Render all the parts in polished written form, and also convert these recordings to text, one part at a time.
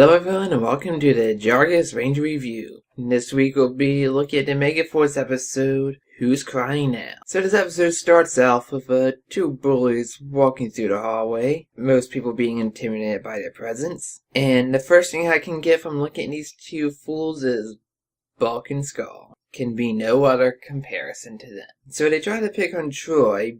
Hello everyone and welcome to the Jargus Ranger Review. This week we'll be looking at the Megaforce episode, Who's Crying Now? So this episode starts off with two bullies walking through the hallway, most people being intimidated by their presence. And the first thing I can get from looking at these two fools is Bulk and Skull. Can be no other comparison to them. So they try to pick on Troy,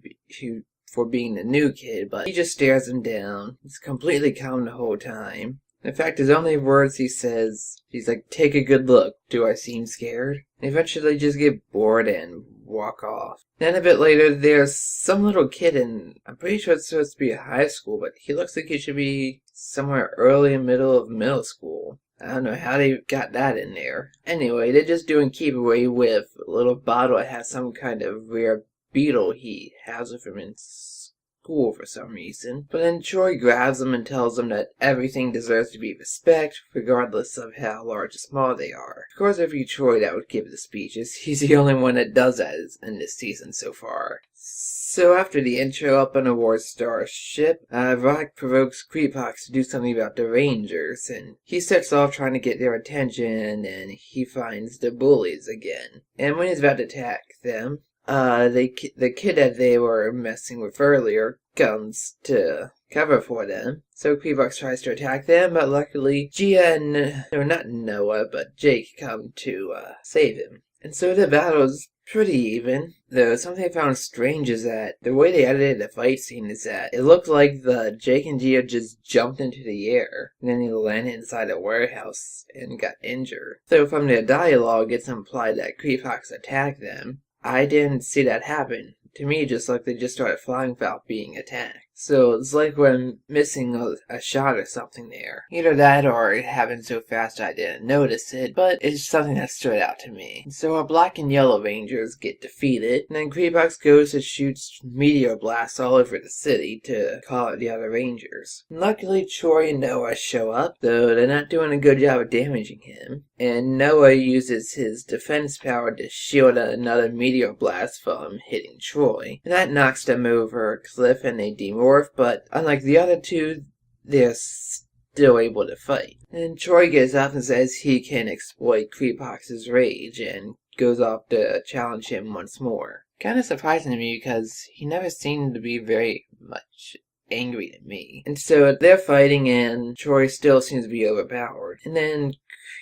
for being the new kid, but he just stares them down. He's completely calm the whole time. In fact, his only words he says, he's like, "Take a good look. Do I seem scared?" And eventually just get bored and walk off. Then a bit later, there's some little kid, and I'm pretty sure it's supposed to be a high school, but he looks like he should be somewhere early in middle of middle school. I don't know how they got that in there. Anyway, they're just doing keep away with a little bottle that has some kind of rare beetle he has with him in school for some reason. But then Troy grabs them and tells them that everything deserves to be respect, regardless of how large or small they are. Of course, if you Troy that would give the speeches, he's the only one that does that in this season so far. So after the intro up on a War Star ship, Rock provokes Creepox to do something about the Rangers, and he sets off trying to get their attention, and he finds the bullies again. And when he's about to attack them, the kid that they were messing with earlier comes to cover for them. So Creepox tries to attack them, but luckily Gia and, not Noah, but Jake come to save him. And so the battle's pretty even, though something I found strange is that the way they edited the fight scene is that it looked like Jake and Gia just jumped into the air, and then they landed inside a warehouse and got injured. So from their dialogue, it's implied that Creepox attacked them. I didn't see that happen. To me, just like they just started flying without being attacked. So it's like we're missing a shot or something there. Either that or it happened so fast I didn't notice it, but it's something that stood out to me. So our black and yellow rangers get defeated, and then Creepox goes to shoot meteor blasts all over the city to call out the other rangers. And luckily Troy and Noah show up, though they're not doing a good job of damaging him. And Noah uses his defense power to shield another meteor blast from hitting Troy. And that knocks them over a cliff and they demorph, but unlike the other two, they're still able to fight. And Troy gets up and says he can exploit Creepox's rage and goes off to challenge him once more. Kinda surprising to me because he never seemed to be very much angry at me. And so they're fighting and Troy still seems to be overpowered. And then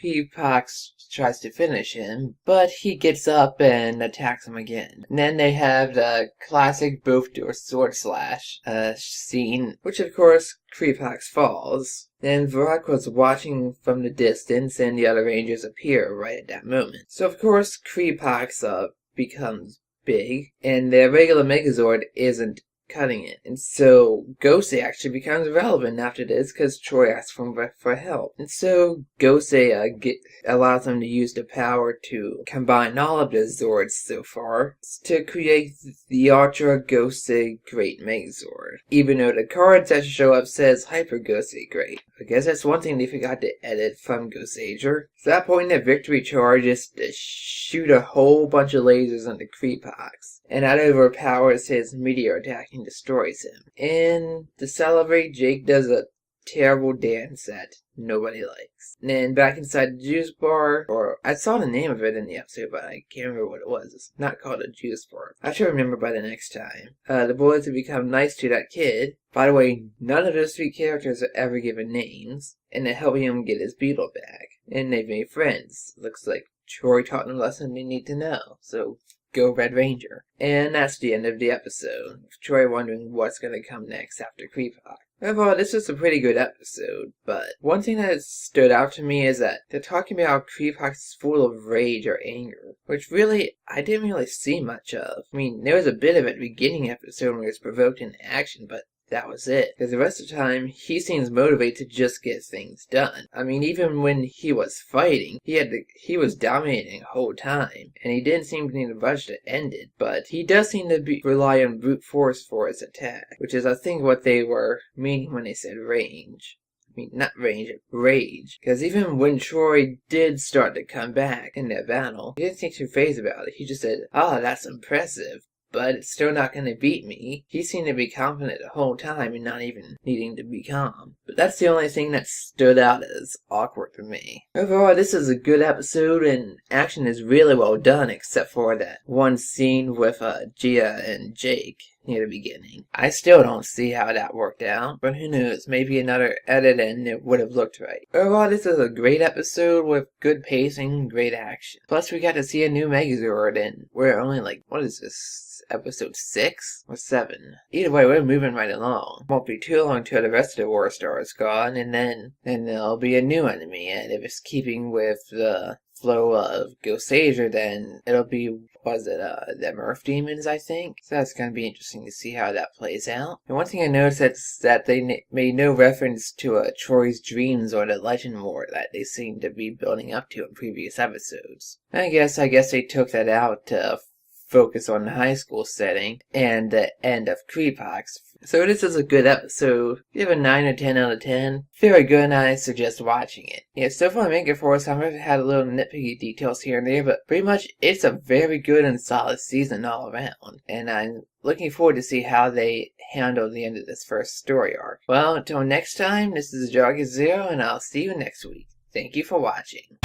Creepox tries to finish him, but he gets up and attacks him again. And then they have the classic both do a sword slash scene, which of course Creepox falls. Then Varrock was watching from the distance and the other rangers appear right at that moment. So of course Creepox becomes big, and their regular Megazord isn't cutting it. And so Gosei actually becomes relevant after this because Troy asks for help. And so Gosei allows them to use the power to combine all of the Zords so far to create the Ultra Gosei Great Megazord. Even though the cards that show up says Hyper Gosei Great. I guess that's one thing they forgot to edit from Goseiger. So at that point, the victory charge is to shoot a whole bunch of lasers into Creepox. And that overpowers his meteor attack and destroys him. And to celebrate, Jake does a terrible dance that nobody likes. And then back inside the juice bar, or I saw the name of it in the episode, but I can't remember what it was. It's not called a juice bar. I should remember by the next time. The boys have become nice to that kid. By the way, none of those three characters are ever given names, and they're helping him get his beetle back. And they've made friends. Looks like Troy taught them a lesson they need to know. So go Red Ranger. And that's the end of the episode, with Troy wondering what's going to come next after Creepox. Overall, this was a pretty good episode, but one thing that stood out to me is that they're talking about how Creepox is full of rage or anger, which really, I didn't really see much of. I mean, there was a bit of it at the beginning of the episode when he was provoked into action, but that was it. Because the rest of the time, he seems motivated to just get things done. I mean, even when he was fighting, he was dominating the whole time. And he didn't seem to need a rush to end it. But he does seem to rely on brute force for his attack. Which is, I think, what they were meaning when they said range. I mean, not range, rage. Because even when Troy did start to come back in that battle, he didn't seem too phased about it. He just said, "Ah, that's impressive." but it's still not going to beat me. He seemed to be confident the whole time and not even needing to be calm. But that's the only thing that stood out as awkward for me. Overall, this is a good episode, and action is really well done, except for that one scene with Gia and Jake near the beginning. I still don't see how that worked out, but who knows, maybe another edit and it would have looked right. Overall, this is a great episode with good pacing, great action. Plus, we got to see a new Megazord, and we're only like, what is this? Episode 6 or 7. Either way, we're moving right along. Won't be too long till the rest of the War Star is gone, and then there'll be a new enemy, and if it's keeping with the flow of Ghost Sager, then it'll be, the Earth Demons, I think? So that's going to be interesting to see how that plays out. And one thing I noticed is that they made no reference to Troy's dreams or the legend war that they seem to be building up to in previous episodes. I guess they took that out to focus on the high school setting and the end of Creepox. So this is a good episode. Give it a 9 or 10 out of 10. Very good, and I suggest watching it. Yeah, so far Megaforce, I've had a little nitpicky details here and there, but pretty much it's a very good and solid season all around. And I'm looking forward to see how they handle the end of this first story arc. Well, until next time, this is Jargus Zero, and I'll see you next week. Thank you for watching.